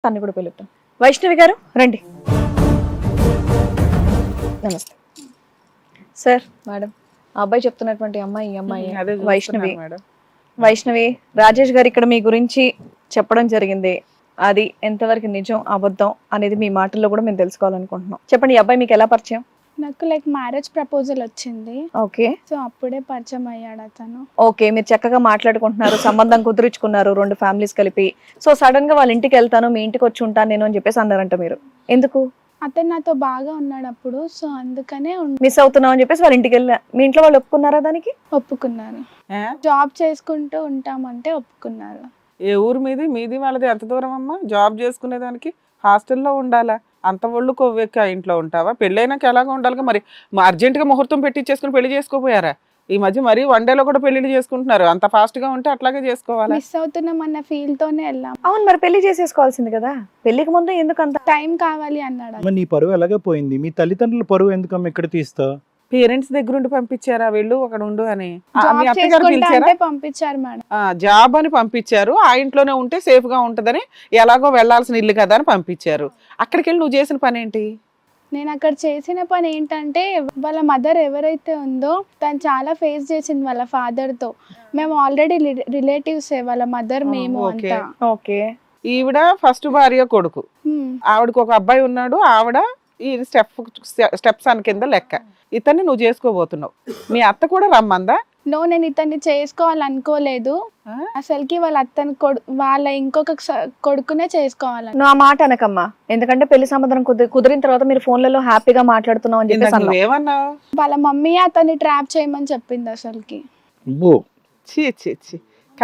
తన్ని కూడా పిలుపుతాం. వైష్ణవి గారు రండి. నమస్తే సార్. మేడం, ఆ అబ్బాయి చెప్తున్నటువంటి అమ్మాయి ఈ అమ్మాయి వైష్ణవి. వైష్ణవి, రాజేష్ గారు ఇక్కడ మీ గురించి చెప్పడం జరిగింది. అది ఎంతవరకు నిజం అబద్ధం అనేది మీ మాటల్లో కూడా మేము తెలుసుకోవాలనుకుంటున్నాం. చెప్పండి, ఈ అబ్బాయి మీకు ఎలా పరిచయం? నాకు మ్యారేజ్ ప్రపోజల్ వచ్చింది. ఓకే. సో అప్పుడే పరిచయం అయ్యాడు అతను. ఓకే, మీరు చక్కగా మాట్లాడుకుంటున్నారు, సంబంధం కుదుర్చుకున్నారు 2 ఫ్యామిలీస్ కలిపి. సో సడన్ గా వాళ్ళ ఇంటికి వెళ్తాను, మీ ఇంటికి వచ్చి ఉంటాను నేను అని చెప్పేసి అన్నారంట. మీరు ఎందుకు? అతను నాతో బాగా ఉన్నాడు అప్పుడు, సో అందుకనే మిస్ అవుతున్నాం అని చెప్పేసి వాళ్ళ ఇంటికి వెళ్ళా. మీ ఇంట్లో వాళ్ళు ఒప్పుకున్నారా దానికి? ఒప్పుకున్నారు. జాబ్ చేసుకుంటూ ఉంటామంటే ఒప్పుకున్నారు. ఏ ఊరు మీది వాళ్ళది ఎంత దూరం అమ్మా? జాబ్ చేసుకునేదానికి హాస్టల్లో ఉండాలా? అంత ఒళ్ళు కొవ్వెక్క ఇంట్లో ఉంటావా? పెళ్ళైనాక ఎలాగ ఉండాలిగా మరి. అర్జెంటుగా ముహూర్తం పెట్టించేసుకుని పెళ్లి చేసుకోపోయారా? ఈ మధ్య మరి 1 డేలో కూడా పెళ్లిళ్ళు చేసుకుంటున్నారు. అంత ఫాస్ట్ గా ఉంటే అట్లాగే చేసుకోవాలా? మిస్ అవుతున్నాం అన్న ఫీల్ తోనే వెళ్ళాం. అవును, మరి పెళ్లి చేసేసుకోవాల్సింది కదా. పెళ్లికి ముందు ఎందుకు అంత టైం కావాలి అన్నాడు. నీ పరువు ఎలాగే పోయింది, మీ తల్లిదండ్రుల పరువు ఎందుకమ్మ ఇక్కడ తీస్తావు? పేరెంట్స్ దగ్గర ఉండి పంపించారా వీళ్ళు అక్కడ ఉండు అని? మీ జాబ్ అత్తగారు చేసుకుంటా పిలిచారా? అంటే పంపించారు మేడం. జాబ్ అని పంపించారు. ఆ ఇంట్లోనే ఉంటే సేఫ్ గా ఉంటదని, ఎలాగో వెళ్లాల్సిన ఇల్లు కదా అని పంపించారు. అక్కడికి వెళ్ళి నువ్వు చేసిన పని ఏంటి? నేను అక్కడ చేసిన పని ఏంటంటే, వాళ్ళ మదర్ ఎవరైతే ఉందో తను చాలా ఫేస్ చేసింది వాళ్ళ ఫాదర్ తో. మేము ఆల్రెడీ రిలేటివ్స్, వాళ్ళ మదర్ మేము ఓకే. అంతా. ఓకే. ఈవిడ ఫస్ట్ భార్య కొడుకు, ఆవిడకు ఒక అబ్బాయి ఉన్నాడు. ఆవిడ ఈ స్టెప్ సన్ కింద లెక్క. ఇతన్ని నువ్వు చేసుకోబోతున్నావు. మీ అత్త కూడా రమ్మందా? నో, నేను ఇతన్ని చేసుకోవాలనుకోలేదు అసలుకి. వాళ్ళ అత్తని వాళ్ళ ఇంకొక కొడుకునే చేసుకోవాలని. నువ్వు ఆ మాట అనకమ్మా, ఎందుకంటే పెళ్లి సంబంధం కుదిరిన తర్వాత మీరు ఫోన్లలో హ్యాపీగా మాట్లాడుతున్నావు అని చెప్పేసి అన్నావు. నువ్వేమన్నావు? వాళ్ళ మమ్మీ అతన్ని ట్రాప్ చేయమని చెప్పింది అసలుకి. ఛీ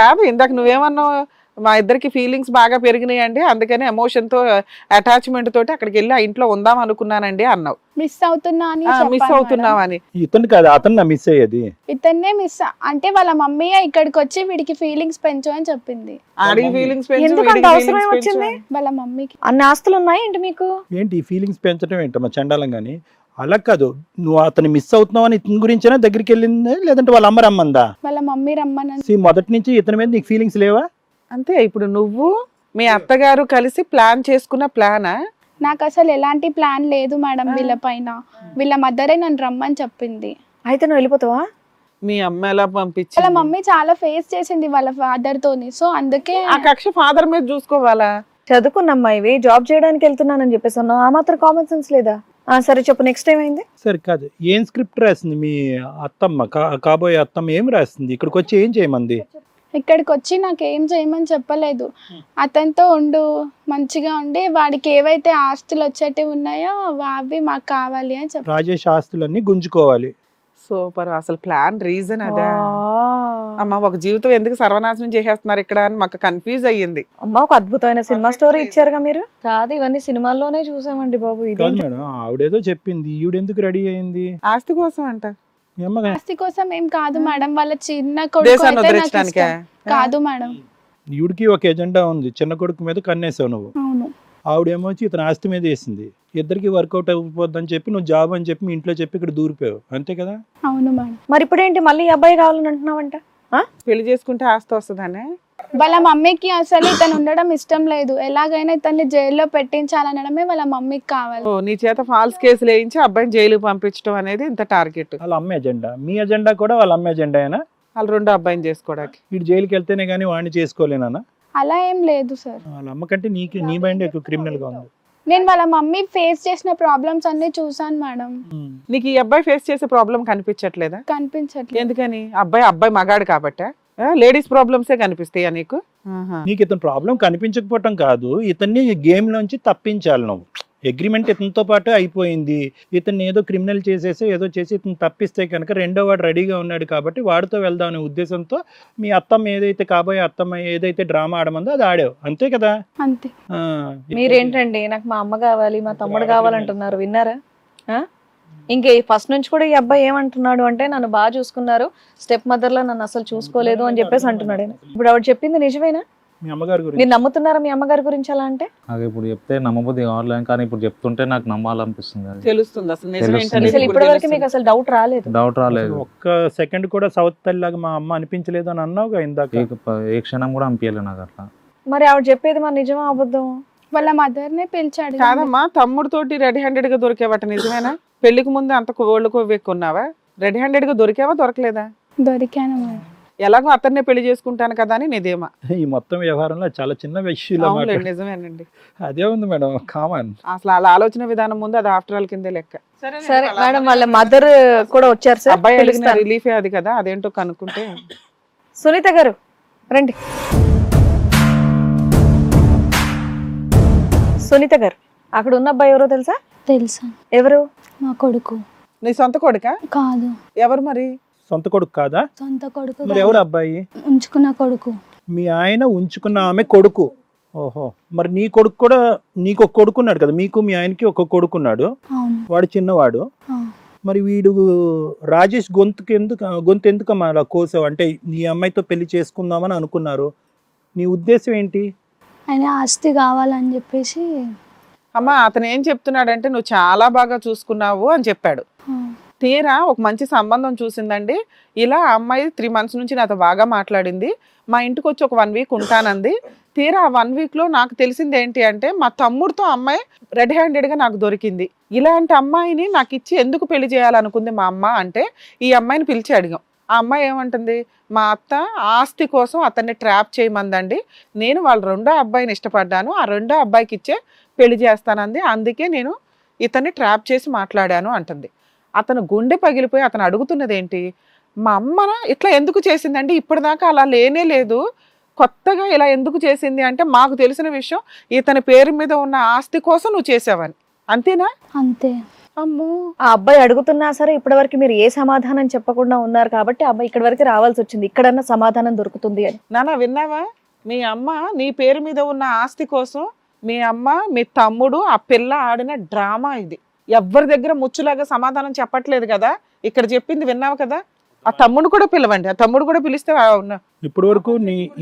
కాదు, ఇందాక నువ్వేమన్నావు? మా ఇద్దరికి ఫీలింగ్స్ బాగా పెరిగినాయండి, అందుకని ఎమోషన్ తో అటాచ్మెంట్ తోటి అక్కడికి వెళ్ళి ఆ ఇంట్లో ఉందాం అనుకున్నానండి అన్నావు. మిస్ అవుతున్నా అని మిస్ అవుతున్నావు అని. ఇతను కాదు, అతను మిస్ అయ్యేది. ఇతన్నే మిస్ అంటే వాళ్ళ మమ్మీ ఇక్కడికి వచ్చి వీడికి ఫీలింగ్స్ పెంచు అని చెప్పింది. ఆడికి ఫీలింగ్స్ ఎందుకు అంత అవసరం ఏమొచ్చింది? వాళ్ళ మమ్మీకి అన్ని ఆస్తులు ఉన్నాయి ఏంటి మీకు? ఏంటి ఫీలింగ్స్ పెంచడం ఏంటమ్మా చండాలం? కానీ అలా కాదు, నువ్వు అతను మిస్ అవుతున్నావు అని ఇతని గురించేనా దగ్గరికి వెళ్ళింది, లేదంటే వాళ్ళ అమ్మ రమ్మందా? వాళ్ళ మమ్మీ రమ్మని. మొదటి నుంచి ఇతని మీద నీకు ఫీలింగ్స్ లేవా? అంతే. ఇప్పుడు నువ్వు మీ అత్తగారు కలిసి ప్లాన్ చేసుకున్న ప్లానా? నాకు అసలు ఎలాంటి ప్లాన్ లేదు మేడం వీళ్ళ పైన. వీళ్ళ మదరే నన్ను రమ్మని చెప్పింది. అయితే నువ్వు వెళ్ళిపోతావా? మీ అమ్మ ఎలా పంపించి? వాళ్ళ మమ్మీ చాలా ఫేస్ చేసింది వాళ్ళ ఫాదర్ తోని, సో అందుకే. ఆ కక్ష ఫాదర్ మీద చూసుకోవాలా? చదువుకున్న అమ్మాయివి, జాబ్ చేయడానికి వెళ్తున్నానని చెప్పేసి అన్నావు. ఆ మాత్రం కామన్ సెన్స్ లేదా? సరే చెప్పు, నెక్స్ట్ ఏమైంది? సరే కాదు, ఏం స్క్రిప్ట్ రాసింది మీ అత్తమ్మ, కాబోయే అత్తమ్మ ఏం రాసింది? ఇక్కడికి వచ్చి ఏం చేయమంది? ఇక్కడికి వచ్చి నాకు ఏం చేయమని చెప్పలేదు. అతనితో ఉండు, మంచిగా ఉండి వాడికి ఏవైతే ఆస్తులు వచ్చేటివి ఉన్నాయో అవి మాకు కావాలి అని చెప్పి. రాజేష్ ఆస్తులన్నీ గుంజుకోవాలి. సూపర్. అసలు ప్లాన్ రీజన్ అదే అమ్మ. ఒక జీవితం ఎందుకు సర్వనాశనం చేసేస్తున్నారు ఇక్కడ అని మాకు కన్ఫ్యూజ్ అయ్యింది. అమ్మ, ఒక అద్భుతమైన సినిమా స్టోరీ ఇచ్చారుగా మీరు. కాదు, ఇవన్నీ సినిమాల్లోనే చూసామండి బాబు. ఇది మేడం ఆవిడేదో చెప్పింది, ఈవిడెందుకు రెడీ అయింది? ఆస్తి కోసం అంట. ఆస్తి కోసం ఏం కాదు మేడం, వాళ్ళ చిన్న కొడుకు అయితే నాకు ఇష్టం. కాదు మేడం, ఈవిడికి ఒక ఎజెండా ఉంది, చిన్న కొడుకు మీద కన్నేసావు నువ్వు. అవును. ఆవిడేమో వచ్చి ఇతను ఆస్తి మీద వేసింది. ఇద్దరికి వర్కౌట్ అయిపోద్దని చెప్పి నువ్వు జాబ్ అని చెప్పి మీ ఇంట్లో చెప్పి ఇక్కడ దూరిపోయావు, అంతే కదా? అవును మేడం. మరి ఇప్పుడు ఏంటి, మళ్ళీ అబ్బాయి కావాలని అంటున్నావంట? పెళ్లి చేసుకుంటే ఆస్తి వస్తుందనే. వాళ్ళ మమ్మీకి అసలు ఇతను ఉండడం ఇష్టం లేదు. ఎలాగైనా ఇతన్ని జైల్లో పెట్టించాలనడమే వాళ్ళ మమ్మీకి కావాలి. నీ చేత ఫాల్స్ కేసులు వేయించి అబ్బాయిని జైలు పంపించడం అనేది ఇంత టార్గెట్. వాళ్ళ అమ్మ ఎజెండా, మీ ఎజెండా కూడా వాళ్ళ అమ్మ ఎజెండా అయినా? వాళ్ళు 2 అబ్బాయిని చేసుకోవడానికి. వీడు జైలుకి వెళ్తేనే కానీ వాడిని చేసుకోలేనా? అలా ఏం లేదు సార్. వాళ్ళ అమ్మ కంటే నీ మైండ్ ఎక్కువ క్రిమినల్ గా ఉంది. నేను వాళ్ళ మమ్మీ ఫేస్ చేసిన ప్రాబ్లమ్స్ అన్ని చూసాను మేడం. నీకు ఈ అబ్బాయి ఫేస్ చేసే ప్రాబ్లం కనిపించట్లేదా? కనిపించట్లేదు. ఎందుకని? అబ్బాయి మగాడు కాబట్టా? లేడీస్ ప్రాబ్లమ్సే కనిపిస్తాయా నీకు? నీకు ఇతను ప్రాబ్లం కనిపించకపోవటం కాదు, ఇతన్ని గేమ్ నుంచి తప్పించాలి నువ్వు. అగ్రిమెంట్ ఇతనితో పాటు అయిపోయింది, ఇతన్ని ఏదో క్రిమినల్ చేసేసి ఏదో చేసి ఇతను తప్పిస్తే కనుక రెండో వాడు రెడీగా ఉన్నాడు కాబట్టి వాడితో వెళ్దాం అనే ఉద్దేశంతో మీ అత్తమ్మ ఏదైతే కాబోయే అత్తమ్మ ఏదైతే డ్రామా ఆడమందో అది ఆడావు, అంతే కదా? అంతే. మీరేంటండి, నాకు మా అమ్మ కావాలి, మా తమ్ముడు కావాలంటున్నారు, విన్నారా? ఇంకే ఫస్ట్ నుంచి కూడా ఈ అబ్బాయి ఏమంటున్నాడు అంటే, నన్ను బాగా చూసుకున్నారు, స్టెప్ మదర్ లా నన్ను అసలు చూసుకోలేదు అని చెప్పేసి అంటున్నాడు. ఇప్పుడు ఆవిడ చెప్పింది నిజమేనా? మీ అమ్మగారి గురించి మీరు నమ్ముతున్నారా మీ అమ్మగారి గురించి? అలా అంటే నాకు ఇప్పుడు చెప్తే నమ్మబుద్ధి కావాలి, కానీ ఇప్పుడు చెప్తుంటే నాకు నమ్మాలనిపిస్తుంది. తెలుస్తుంది అసలు నిజం ఏంటనేది. తెలుస్తుంది. అసలు ఇప్పటి వరకు మీకు అసలు డౌట్ రాలేదు? డౌట్ రాలేదు. ఒక్క సెకండ్ కూడా సౌత్ తల్లిలాగా మా అమ్మ అనిపించలేదు అని అన్నావుగా ఇందాక. ఏ క్షణం కూడా అనిపించలేదు నాకు అట్లా. మరి ఆవిడ చెప్పేది మరి నిజమా అబద్ధం? వాళ్ళ మదర్నే పిలిచాడు. కాదమ్మా, తమ్ముడితోటి రెడీ హ్యాండెడ్ గా దొరికేవట నిజమేనా? పెళ్లికి ముందు అంత ఒళ్ళు కొవ్వెక్కున్నావా? రెడీ హ్యాండెడ్ గా దొరికావా దొరకలేదా? దొరికాను మేడం. ఎలాగో అతన్నే పెళ్లి చేసుకుంటాను కదా అని నిదేమా. ఈ మొత్తం వ్యవహారంలో చాలా చిన్న విషయంలో అవునులేండి, నిజమేనండి. అదే ఉంది మేడం, కామన్. అసలు వాళ్ళ ఆలోచన విధానం ముందు అది ఆఫ్టర్ ఆల్ కిందే లెక్క. సరే మేడం, వాళ్ళ మదర్ కూడా వచ్చారు సార్. అబ్బాయి అడిగిన రిలీఫే అది కదా, అదేంటో కనుక్కుంటే. సునీత గారు రండి. సునీత గారు, అక్కడ ఉన్న అబ్బాయి ఎవరో తెలుసా? తెలుసా? ఎవరు? మా కొడుకు. నీ సొంత కొడుకా? కాదు. ఎవరు మరి? సొంత కొడుకు కాదా? సొంత కొడుకు. మరి ఎవరు అబ్బాయి? ఉంచుకున్న కొడుకు. మీ ఆయన ఉంచుకున్న ఆమె కొడుకు. ఓహో, మరి నీ కొడుకు కూడా, నీకు ఒక కొడుకున్నాడు కదా, మీకు మీ ఆయనకి ఒక కొడుకున్నాడు, అవును. వాడు చిన్నవాడు. ఆ. మరి వీడు రాజేష్ గొంతు ఎందుకమ్మా అలా కోసావు? అంటే నీ అమ్మాయితో పెళ్లి చేసుకుందామని అనుకున్నారు, నీ ఉద్దేశం ఏంటి? ఆయన ఆస్తి కావాలని చెప్పేసి. అమ్మా, అతను ఏం చెప్తున్నాడంటే నువ్వు చాలా బాగా చూసుకున్నావు అని చెప్పాడు. ఆ. తీరా ఒక మంచి సంబంధం చూసిందండి. ఇలా అమ్మాయి 3 months నుంచి నాతో బాగా మాట్లాడింది, మా ఇంటికి వచ్చి ఒక 1 week ఉంటానంది. తీరా ఆ 1 weekలో నాకు తెలిసింది ఏంటి అంటే మా తమ్ముడితో అమ్మాయి రెడ్ హ్యాండెడ్గా నాకు దొరికింది. ఇలాంటి అమ్మాయిని నాకు ఇచ్చి ఎందుకు పెళ్లి చేయాలనుకుంది మా అమ్మ అంటే ఈ అమ్మాయిని పిలిచి అడిగాం. ఆ అమ్మాయి ఏమంటుంది, మా అత్త ఆస్తి కోసం అతన్ని ట్రాప్ చేయమందండి, నేను వాళ్ళ 2వ అబ్బాయిని ఇష్టపడ్డాను, ఆ 2వ అబ్బాయికి ఇచ్చే పెళ్లి చేస్తానంది, అందుకే నేను ఇతన్ని ట్రాప్ చేసి మాట్లాడాను అంటుంది. అతను గుండె పగిలిపోయి అతను అడుగుతున్నది ఏంటి, మా అమ్మ ఇట్లా ఎందుకు చేసిందండి, ఇప్పటిదాకా అలా లేనే లేదు, కొత్తగా ఇలా ఎందుకు చేసింది అంటే మాకు తెలిసిన విషయం ఇతని పేరు మీద ఉన్న ఆస్తి కోసం నువ్వు చేసావని, అంతేనా? అంతే. అమ్మో, ఆ అబ్బాయి అడుగుతున్నా సరే ఇప్పటివరకు మీరు ఏ సమాధానం చెప్పకుండా ఉన్నారు కాబట్టి ఆ అబ్బాయి ఇక్కడి వరకు రావాల్సి వచ్చింది, ఇక్కడన్నా సమాధానం దొరుకుతుంది అని. నాన్న విన్నావా? మీ అమ్మ నీ పేరు మీద ఉన్న ఆస్తి కోసం మీ అమ్మ మీ తమ్ముడు ఆ పిల్ల ఆడిన డ్రామా ఇది. ఎవరి దగ్గర ముచ్చులాగా సమాధానం చెప్పట్లేదు కదా, ఇక్కడ చెప్పింది విన్నావు కదా. ఆ తమ్ముడు కూడా పిలవండి, ఆ తమ్ముడు కూడా పిలిస్తే ఇప్పటి వరకు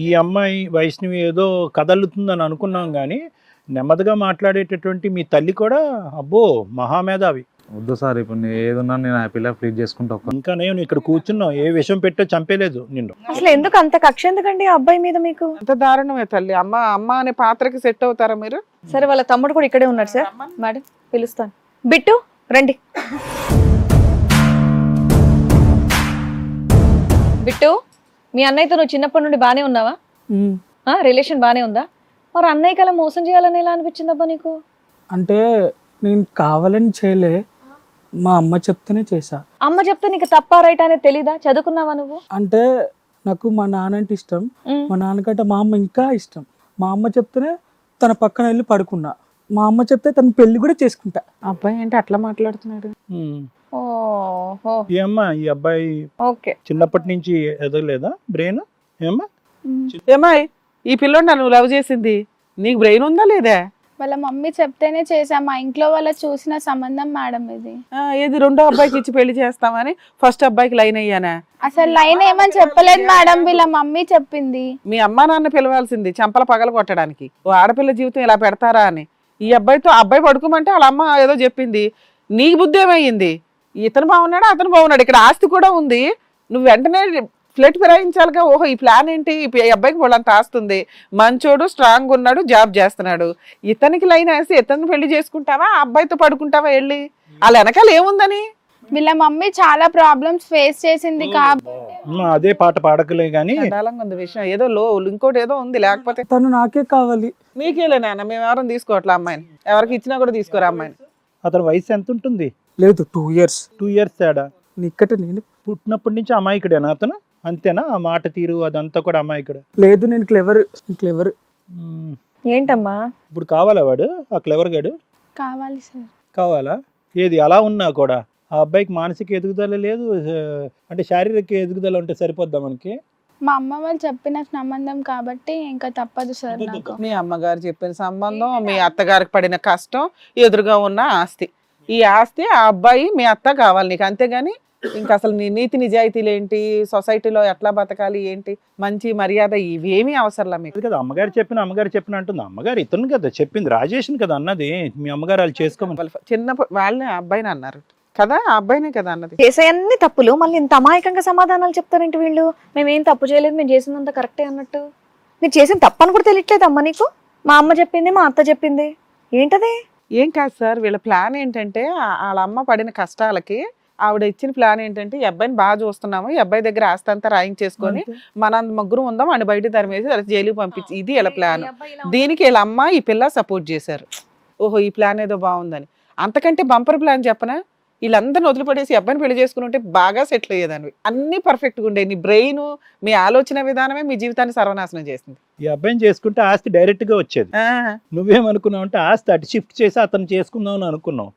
ఈ అమ్మాయి వైష్ణవి ఏదో కదలుతుందని అనుకున్నాం కానీ నెమ్మదిగా మాట్లాడేటటువంటి మీ తల్లి కూడా అబ్బో మహామేధావి. వద్దు సార్, ఇప్పుడు నేను ఏదున్నా నేను హ్యాపీగా ఫ్లీట్ చేసుకుంటా. ఇంకా నేను ఇక్కడ కూర్చున్నావు, ఏ విషయం పెట్టో చంపేలేదు నిన్ను. అసలు ఎందుకు అంత కక్ష ఎందుకండి ఆ అబ్బాయి మీద మీకు? అంత దారుణమే తల్లి. అమ్మ అమ్మ అనే పాత్రకి సెట్ అవుతారా మీరు? సరే, వాళ్ళ తమ్ముడు కూడా ఇక్కడే ఉన్నాడు సార్. మేడం పిలుస్తాను. బిట్టు రండి. బిట్టు, మీ అన్నయ్యతో నువ్వు చిన్నప్పటి నుండి బానే ఉన్నావా? రిలేషన్ బానే ఉందా? మరి అన్నయ్య కల మోసం చేయాలని ఎలా అనిపించిందబ్బా నీకు? అంటే నేను కావాలని చేయలే, మా అమ్మ చెప్తేనే చేశా. అమ్మ చెప్తే నీకు తప్ప రైట్ అనేది తెలీదా? చదువుకున్నావా నువ్వు? అంటే నాకు మా నాన్న అంటే ఇష్టం, మా నాన్నకంటే మా అమ్మ ఇంకా ఇష్టం. మా అమ్మ చెప్తేనే తన పక్కన వెళ్ళి పడుకున్నా, మా అమ్మ చెప్తే తన పెళ్లి కూడా చేసుకుంటా. అబ్బాయి ఏంటి అట్లా మాట్లాడుతున్నాడు? ఓహో, ఏమ్మా ఈ అబ్బాయి ఓకే. చిన్నప్పటి నుంచి ఎదగలేదా బ్రెయిన్? ఏమ్మా ఏమాయ్, ఈ పిల్లోడు నన్ను లవ్ చేసింది, నీకు బ్రెయిన్ ఉందా లేదా? వాళ్ళ మమ్మీ చెప్తేనే చేసా, మా ఇంట్లో వాళ్ళ చూసిన సంబంధం మేడం ఇది. ఏది 2వ అబ్బాయికి ఇచ్చి పెళ్లి చేస్తామని ఫస్ట్ అబ్బాయికి లైన్ అయ్యానా? అసలు లైన్ ఏమని చెప్పలేదు మేడం, వీళ్ళ మమ్మీ చెప్పింది. మీ అమ్మా నాన్న పిలవాల్సింది చంపల పగల కొట్టడానికి, ఓ ఆడపిల్ల జీవితం ఇలా పెడతారా అని. ఈ అబ్బాయితో అబ్బాయి పడుకోమంటే వాళ్ళ అమ్మ ఏదో చెప్పింది, నీకు బుద్ధి ఏమయ్యింది? ఇతను బాగున్నాడు, అతను బాగున్నాడు, ఇక్కడ ఆస్తి కూడా ఉంది, నువ్వు వెంటనే ఫ్లెట్ ఫిరాయించాలిగా. ఓహో, ఈ ప్లాన్ ఏంటి? ఈ అబ్బాయికి వాళ్ళంత ఆస్తుంది, మంచోడు, స్ట్రాంగ్ ఉన్నాడు, జాబ్ చేస్తున్నాడు, ఇతనికి లైన్ వేసి ఇతను పెళ్లి చేసుకుంటావా, ఆ అబ్బాయితో పడుకుంటావా వెళ్ళి? వాళ్ళ వెనకాల ఏముందని? వీళ్ళ మమ్మీ చాలా ప్రాబ్లమ్స్ ఫేస్ చేసింది అదే పాట పాడకలే గానీ ఉంది విషయం, ఏదో ఇంకోటి ఏదో ఉంది, లేకపోతే తను నాకే కావాలి. నీకేలే నాన్న, మేము ఎవరైనా తీసుకోవట్లే అమ్మాయిని, ఎవరికి ఇచ్చినా కూడా తీసుకోరా అమ్మాయిని. అతని వయసు ఎంత ఉంటుంది? లేదు, 2 years. 2 years తేడా. నీకటే నేను పుట్టినప్పటి నుంచి అమాయకుడేనా అతను? అంతేనా? ఆ మాట తీరు అదంతా కూడా అమాయకుడు? లేదు, నేను క్లెవర్. ఏంటమ్మా ఇప్పుడు కావాలా వాడు, ఆ క్లెవర్ గాడు కావాలి సార్. కావాలా? ఏది అలా ఉన్నా కూడా ఆ అబ్బాయికి మానసిక ఎదుగుదల లేదు, అంటే శారీరక ఎదుగుదల ఉంటే సరిపోద్దా మనకి? మా అమ్మ వాళ్ళు చెప్పిన సంబంధం కాబట్టి ఇంకా తప్పదు సార్ నాకు. మీ అమ్మగారు చెప్పిన సంబంధం, మీ అత్తగారికి పడిన కష్టం, ఎదురుగా ఉన్న ఆస్తి, ఈ ఆస్తి ఆ అబ్బాయి మీ అత్త కావాలి నీకు, అంతేగాని ఇంకా అసలు నీ నీతి నిజాయితీలు ఏంటి, సొసైటీలో ఎట్లా బతకాలి ఏంటి, మంచి మర్యాద, ఇవేమీ అవసరంలా మీకు కదా. అమ్మగారు చెప్పిన అంటుంది. అమ్మగారు ఇతను కదా చెప్పింది, రాజేష్ని కదా అన్నది. మీ అమ్మగారు వాళ్ళు చేసుకోమని చిన్న వాళ్ళని అబ్బాయిని అన్నారు కదా, ఆ అబ్బాయినే కదా అన్నది. చేసే అన్ని తప్పులు మళ్ళీ ఇంత అమాయకంగా సమాధానాలు చెప్తారేంటి వీళ్ళు? మేమేం తప్పు చేయలేదు, మేము చేసిందంత కరెక్టే అన్నట్టు. మీరు చేసిన తప్పు అని కూడా తెలియట్లేదు అమ్మ నీకు? మా అమ్మ చెప్పింది, మా అత్త చెప్పింది, ఏంటది? ఏం కాదు సార్, వీళ్ళ ప్లాన్ ఏంటంటే వాళ్ళ అమ్మ పడిన కష్టాలకి ఆవిడ ఇచ్చిన ప్లాన్ ఏంటంటే ఈ అబ్బాయిని బాగా చూస్తున్నాము, ఈ అబ్బాయి దగ్గర ఆస్తి అంతా రాయించేసుకొని మన ముగ్గురు ఉందాం అని బయట తరిమేసి అలా జైలుకి పంపించి, ఇది వీళ్ళ ప్లాన్. దీనికి వీళ్ళ అమ్మ ఈ పిల్ల సపోర్ట్ చేశారు. ఓహో ఈ ప్లాన్ ఏదో బాగుందని. అంతకంటే బంపర్ ప్లాన్ చెప్పనా, వీళ్ళందరిని వదిలిపడేసి అబ్బాయిని పెళ్లి చేసుకుని ఉంటే బాగా సెటిల్ అయ్యేదాన్ని. అన్ని పర్ఫెక్ట్గా ఉండే. నీ బ్రెయిన్, మీ ఆలోచన విధానమే మీ జీవితాన్ని సర్వనాశనం చేసింది. ఈ అబ్బాయిని చేసుకుంటే ఆస్తి డైరెక్ట్ గా వచ్చేది. నువ్వేమనుకున్నావు అంటే ఆస్తి అటు షిఫ్ట్ చేసి అతను చేసుకుందాం అని అనుకున్నావు.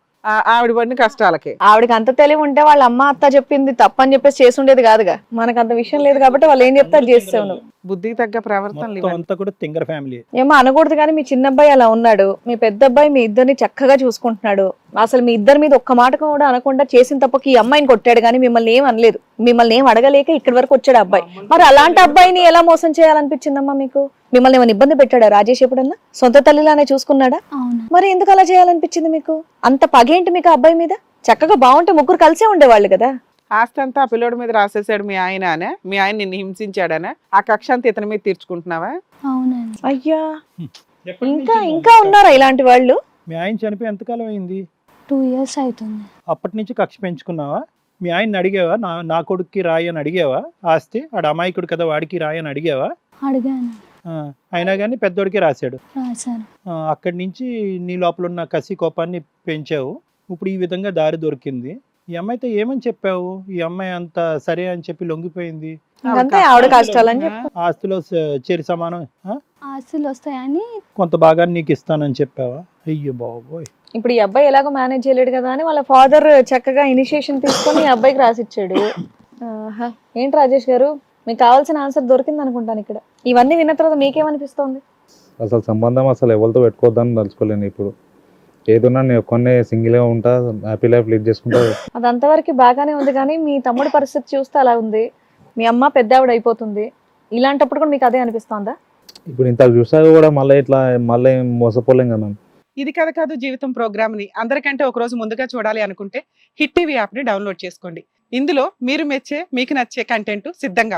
ఆవిడ పడిన కష్టాలకి ఆవిడకి అంత తెలివి ఉంటే వాళ్ళ అమ్మ అత్త చెప్పింది తప్పని చెప్పేసి చేసి ఉండేది కాదుగా. మనకు అంత విషయం లేదు కాబట్టి వాళ్ళు ఏం చెప్తారు చేస్తే ఉన్నావు. బుద్ధికి తగ్గ ప్రవర్తనలు మొత్తం అంతా కూడా తింగర్ ఫ్యామిలీ. ఏమో అనకూడదు కానీ మీ చిన్న అబ్బాయి అలా ఉన్నాడు, మీ పెద్ద అబ్బాయి మీ ఇద్దరిని చక్కగా చూసుకుంటున్నాడు. అసలు మీ ఇద్దరి మీద ఒక్క మాట కూడా అనకుండా చేసిన తప్పకి ఈ అమ్మాయిని కొట్టాడు కానీ మిమ్మల్ని ఏం అనలేదు, మిమ్మల్ని ఏం అడగలేక ఇక్కడి వరకు వచ్చాడు అబ్బాయి. మరి అలాంటి అబ్బాయిని ఎలా మోసం చేయాలనిపించిందమ్మా మీకు? మిమ్మల్ని ఏమైనా ఇబ్బంది పెట్టాడా రాజేష్ ఎప్పుడన్నా? సొంత తల్లిలానే చూసుకున్నాడా? అవును. మరి ఎందుకు అలా చేయాలనిపించింది మీకు? అంత పగేంటి మీకు ఆ అబ్బాయి మీద? చక్కగా బాగుంటే ముగ్గురు కలిసే ఉండేవాళ్ళు కదా. ఆస్తి అంతా ఆ పిల్లోడి మీద రాసేసాడు మీ ఆయన అనే, మీ ఆయన నిన్ను హింసించాడనే, ఆ కక్ష అంతా ఇతని మీద తీర్చుకుంటున్నావా? అవునండి. అయ్యా ఇంకా ఉన్నారా ఇలాంటి వాళ్ళు? మీ ఆయన చనిపోయి ఎంతకాలం అయింది? 2 years అవుతుంది. అప్పటి నుంచి కక్ష పెంచుకున్నావా? మీ ఆయన్ని అడిగావా నా కొడుక్కి రాయి అని అడిగావా? ఆస్తి ఆడ అమాయకుడు కదా వాడికి రాయి అని అడిగావా? అడిగాను. అయినా కానీ పెద్దోడికి రాశాడు. రాశాను. అక్కడి నుంచి నీ లోపల ఉన్న కసి కోపాన్ని పెంచావు. ఇప్పుడు ఈ విధంగా దారి దొరికింది. ఈ అమ్మాయితో ఏమని చెప్పావు? ఈ అమ్మాయి అంత సరే అని చెప్పి లొంగిపోయింది. అంతే ఆవిడ కష్టాలని చెప్పు. ఆస్తిలో చేరి సమానం ఆస్తులు వస్తాయని కొంత భాగాన్ని నీకు ఇస్తానని చెప్పావా? అయ్యో బాబోయ్. ఇప్పుడు ఈ అబ్బాయి ఎలాగో మేనేజ్ చేయలేడు కదా అని వాళ్ళ ఫాదర్ చక్కగా ఇనిషియేషన్ తీసుకొని ఈ అబ్బాయికి రాసిచ్చాడు. ఏంటి రాజేష్ గారు, మీకు కావాల్సిన ఆన్సర్ దొరికింది అనుకుంటాను ఇక్కడ. ఇవన్నీ విన్న తర్వాత మీకేమనిపిస్తోంది? అసలు సంబంధం అసలు ఎవరితో పెట్టుకోవద్దని తలుచుకోలేను. ఇప్పుడు ఏదన్నా నేను కొన్ని సింగిల్గా ఉంటా, హ్యాపీ లైఫ్ లీడ్ చేసుకుంటా. అది అంతవరకు బాగానే ఉంది కానీ మీ తమ్ముడి పరిస్థితి చూస్తే అలా ఉంది. మీ అమ్మ పెద్ద ఆవిడ అయిపోతుంది. ఇలాంటప్పుడు కూడా మీకు అదే అనిపిస్తోందా? ఇప్పుడు ఇంత చూసాక కూడా మళ్ళీ మోసపోలేం కదా. ఇది కథ కాదు జీవితం ప్రోగ్రామ్ ని అందరికంటే ఒక రోజు ముందుగా చూడాలి అనుకుంటే హిట్ టీవీ యాప్ ని డౌన్లోడ్ చేసుకోండి. ఇందులో మీరు మెచ్చే, మీకు నచ్చే కంటెంట్ సిద్ధంగా